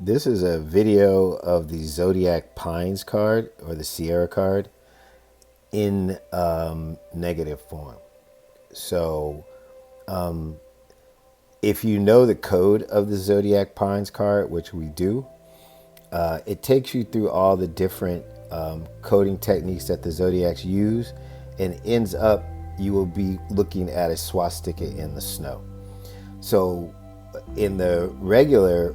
This is a video of the Zodiac Pines card or the Sierra card in negative form. So if you know the code of the Zodiac Pines card, which we do, it takes you through all the different coding techniques that the Zodiacs use, and ends up you will be looking at a swastika in the snow. So in the regular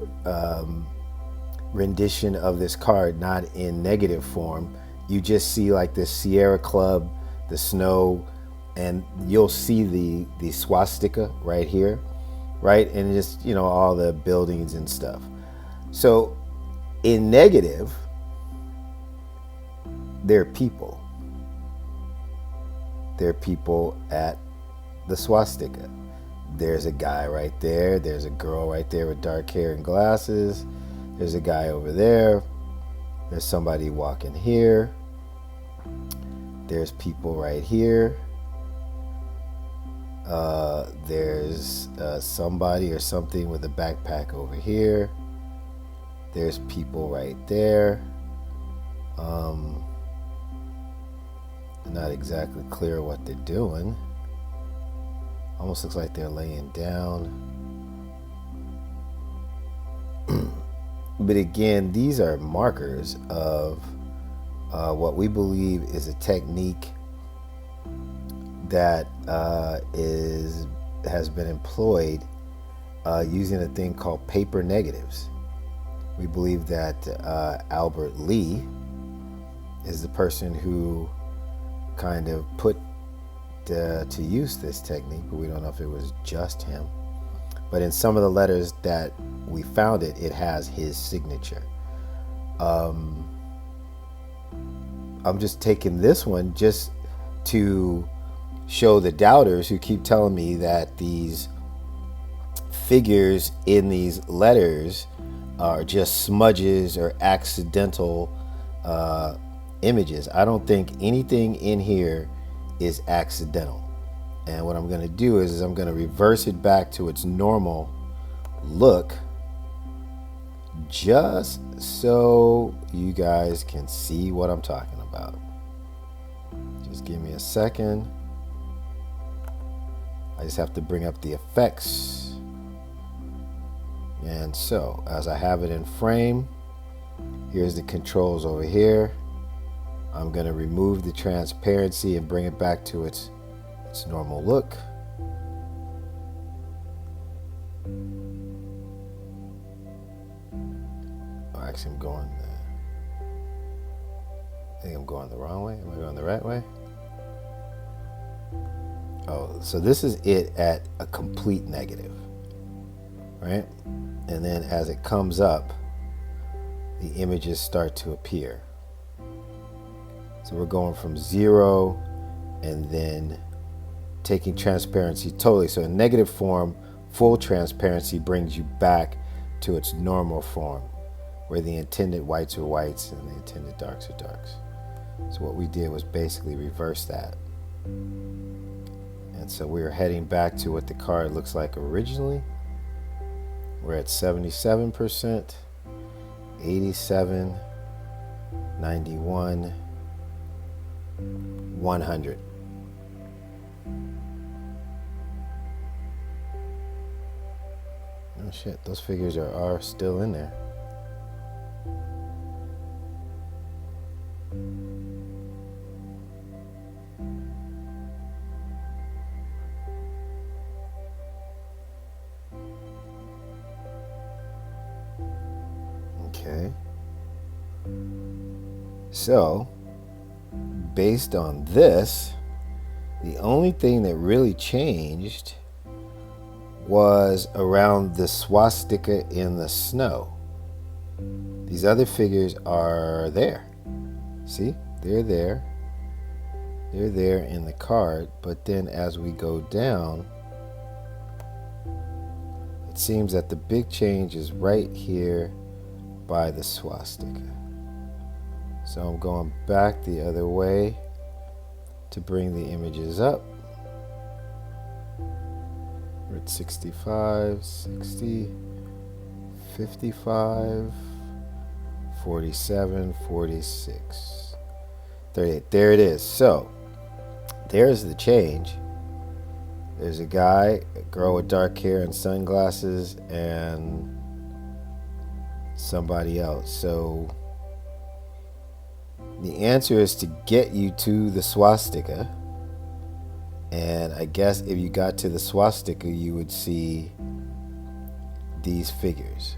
rendition of this card, not in negative form, you just see like this Sierra Club, the snow, and you'll see the swastika right here, right? And just, you know, all the buildings and stuff. So in negative, there are people. There are people at the swastika. There's a guy right there. There's a girl right there with dark hair and glasses. There's a guy over there. There's somebody walking here. There's people right here. There's somebody or something with a backpack over here. There's people right there. Not exactly clear what they're doing. Almost looks like they're laying down. But again, these are markers of what we believe is a technique that has been employed using a thing called paper negatives. We believe that Albert Lee is the person who kind of put to use this technique, but we don't know if it was just him. But in some of the letters that we found it has his signature. I'm just taking this one just to show the doubters who keep telling me that these figures in these letters are just smudges or accidental images. I don't think anything in here is accidental. And what I'm going to do is I'm going to reverse it back to its normal look, just so you guys can see what I'm talking about. Just give me a second. I just have to bring up the effects. And so, as I have it in frame, here's the controls over here. I'm going to remove the transparency and bring it back to its normal look. Oh, actually, I think I'm going the wrong way. Am I going the right way? Oh, so this is it at a complete negative, right? And then as it comes up, the images start to appear. So we're going from 0 and then taking transparency totally. So in negative form, full transparency brings you back to its normal form, where the intended whites are whites and the intended darks are darks. So what we did was basically reverse that. And so we are heading back to what the card looks like originally. We're at 77%, 87, 91, 100. Oh shit, those figures are still in there. Okay. So, based on this, the only thing that really changed was around the swastika in the snow. These other figures are there. See? They're there. They're there in the card, but then as we go down, it seems that the big change is right here by the swastika. So I'm going back the other way to bring the images up. We're at 65, 60, 55, 47, 46, 38. There it is. So there's the change. There's a guy, a girl with dark hair and sunglasses, and somebody else. So the answer is to get you to the swastika. And I guess if you got to the swastika, you would see these figures.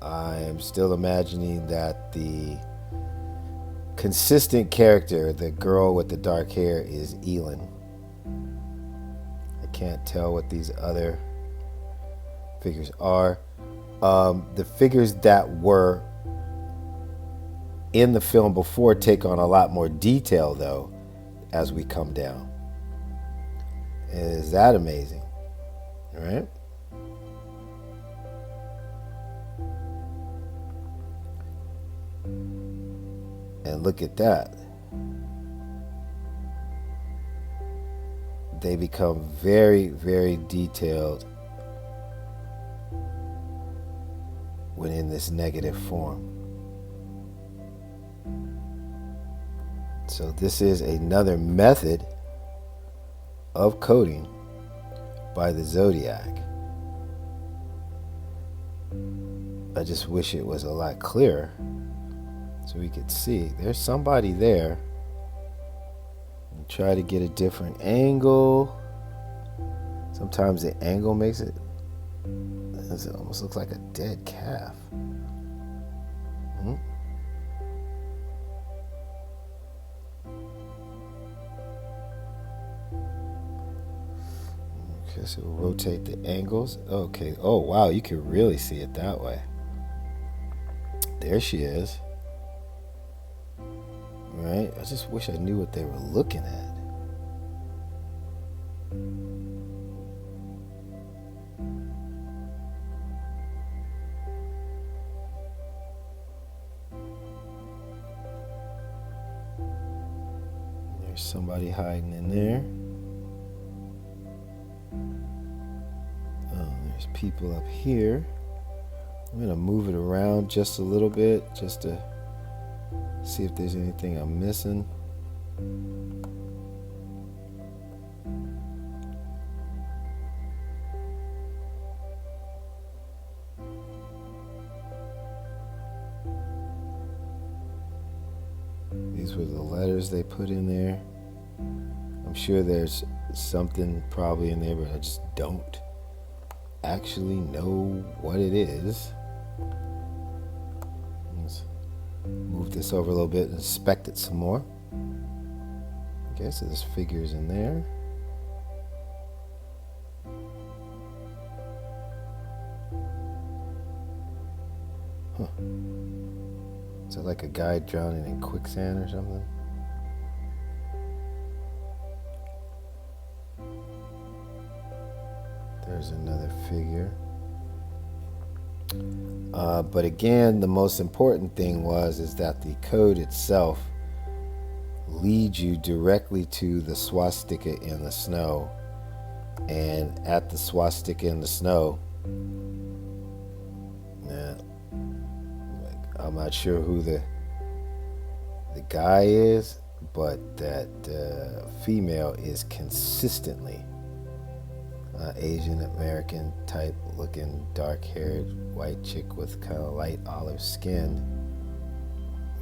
I am still imagining that the consistent character, the girl with the dark hair, is Elin. I can't tell what these other figures are. The figures that were in the film before take on a lot more detail, though, as we come down. Is that amazing? All right. And look at that. They become very, very detailed when in this negative form. So this is another method of coding by the Zodiac. I just wish it was a lot clearer so we could see. There's somebody there. And try to get a different angle. Sometimes the angle makes it almost looks like a dead calf. Okay, so we'll rotate the angles. Okay. Oh, wow. You can really see it that way. There she is. Right? I just wish I knew what they were looking at. There's somebody hiding in there. There's people up here. I'm going to move it around just a little bit just to see if there's anything I'm missing. These were the letters they put in there. I'm sure there's something probably in there, but I just don't actually know what it is. Let's move this over a little bit and inspect it some more. Okay, so there's figures in there. Huh. Is that like a guy drowning in quicksand or something? There's another figure. But again, the most important thing is that the code itself leads you directly to the swastika in the snow. And at the swastika in the snow, I'm not sure who the guy is, but that female is consistently Asian American type looking, dark haired white chick with kind of light olive skin,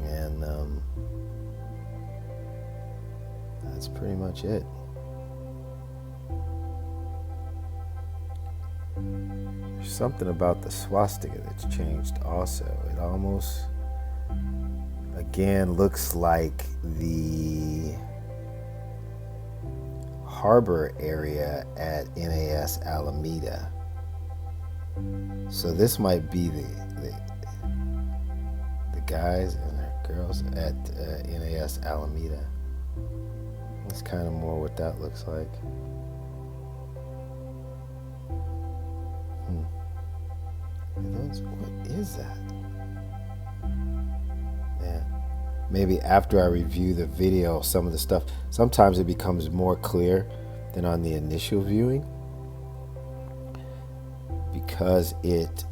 and that's pretty much it. There's something about the swastika that's changed also. It almost again looks like the harbor area at NAS Alameda. So this might be the guys and the girls at NAS Alameda. That's kind of more what that looks like. What is that? Yeah. Maybe after I review the video, some of the stuff, sometimes it becomes more clear than on the initial viewing, because it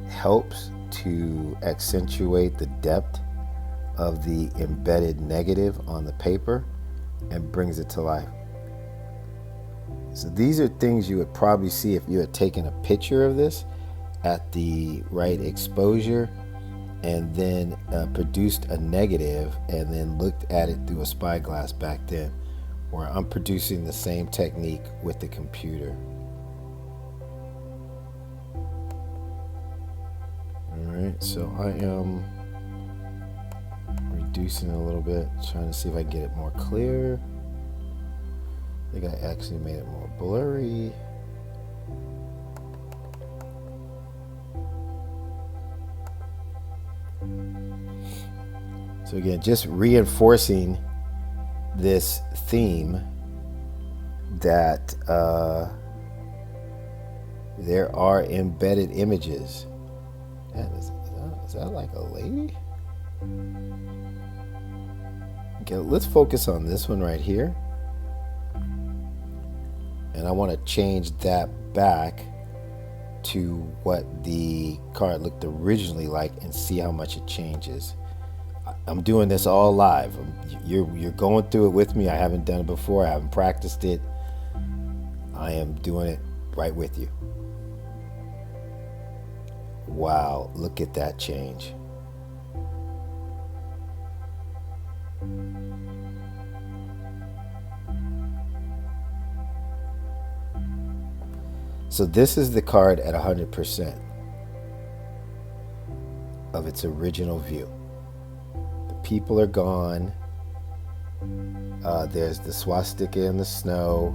helps to accentuate the depth of the embedded negative on the paper and brings it to life. So these are things you would probably see if you had taken a picture of this at the right exposure and then produced a negative and then looked at it through a spyglass back then, where I'm producing the same technique with the computer. Alright, so I am reducing it a little bit, trying to see if I can get it more clear. I think I actually made it more blurry. So again, just reinforcing this theme that there are embedded images. Is that like a lady? Okay, let's focus on this one right here. And I want to change that back to what the card looked originally like and see how much it changes. I'm doing this all live. You're going through it with me. I haven't done it before. I haven't practiced it. I am doing it right with you. Wow, look at that change. So this is the card at 100% of its original view. The people are gone. There's the swastika in the snow,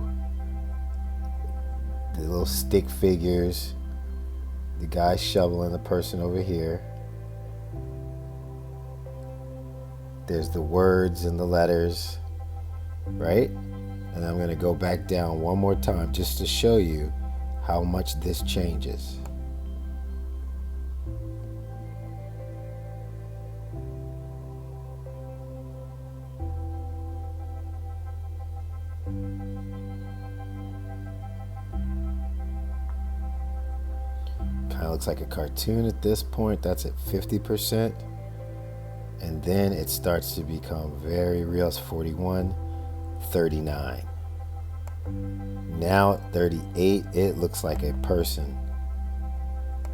the little stick figures, the guy shoveling the person over here. There's the words and the letters, right? And I'm going to go back down one more time just to show you how much this changes. Kind of looks like a cartoon at this point. That's at 50%. And then it starts to become very real. It's 41, 39. Now at 38, it looks like a person.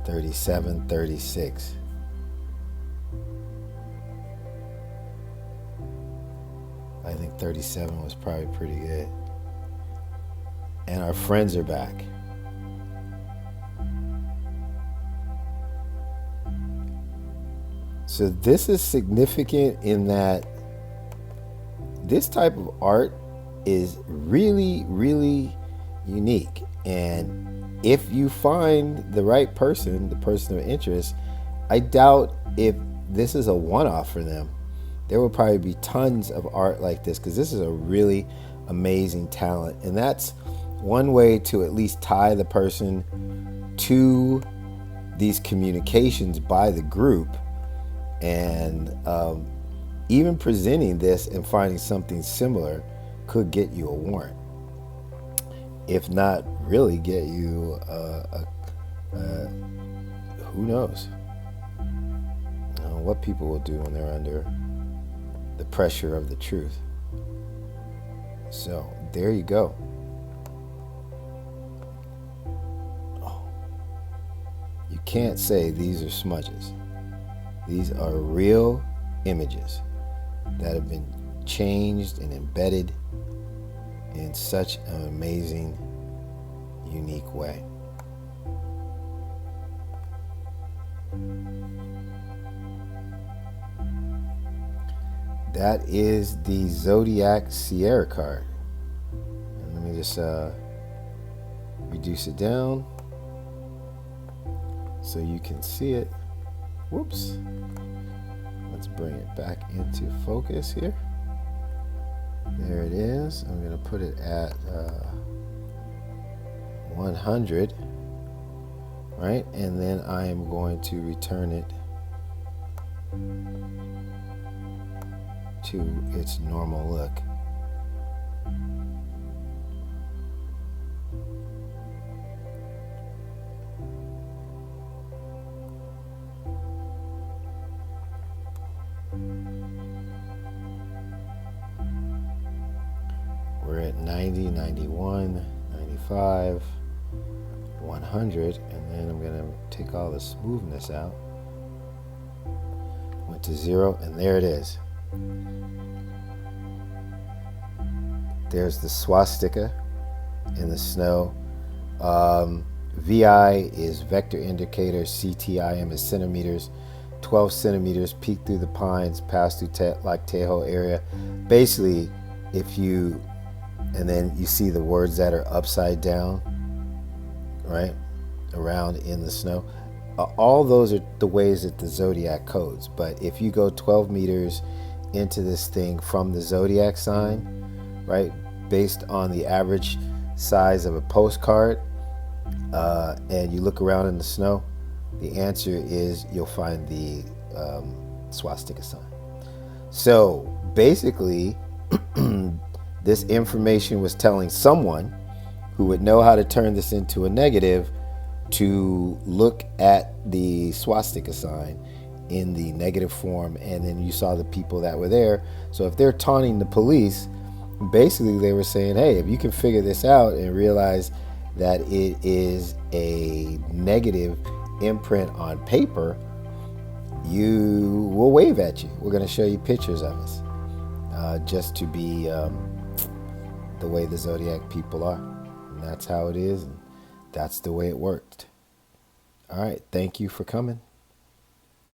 37, 36. I think 37 was probably pretty good. And our friends are back. So this is significant in that this type of art is really, really unique. And if you find the right person, the person of interest, I doubt if this is a one-off for them. There will probably be tons of art like this because this is a really amazing talent. And that's one way to at least tie the person to these communications by the group. And even presenting this and finding something similar could get you a warrant. If not, really get you who knows what people will do when they're under the pressure of the truth. So there you go. You can't say these are smudges. These are real images that have been changed and embedded in such an amazing, unique way. That is the Zodiac Sierra card. And let me just reduce it down so you can see it. Whoops. Let's bring it back into focus here. There it is. I'm going to put it at 100, right? And then I am going to return it to its normal look. 90, 91, 95, 100, and then I'm going to take all the smoothness out. Went to 0, and there it is. There's the swastika in the snow. VI is vector indicator, CTIM is centimeters, 12 centimeters, peek through the pines, pass through Lac Tahoe area. Basically, and then you see the words that are upside down, right, around in the snow. All those are the ways that the Zodiac codes. But if you go 12 meters into this thing from the Zodiac sign, right, based on the average size of a postcard, and you look around in the snow, the answer is you'll find the swastika sign. So basically, this information was telling someone who would know how to turn this into a negative to look at the swastika sign in the negative form, and then you saw the people that were there. So if they're taunting the police, basically they were saying, hey, if you can figure this out and realize that it is a negative imprint on paper, you will wave at you. We're going to show you pictures of us, just to be the way the Zodiac people are. And that's how it is, and that's the way it worked. All right, thank you for coming.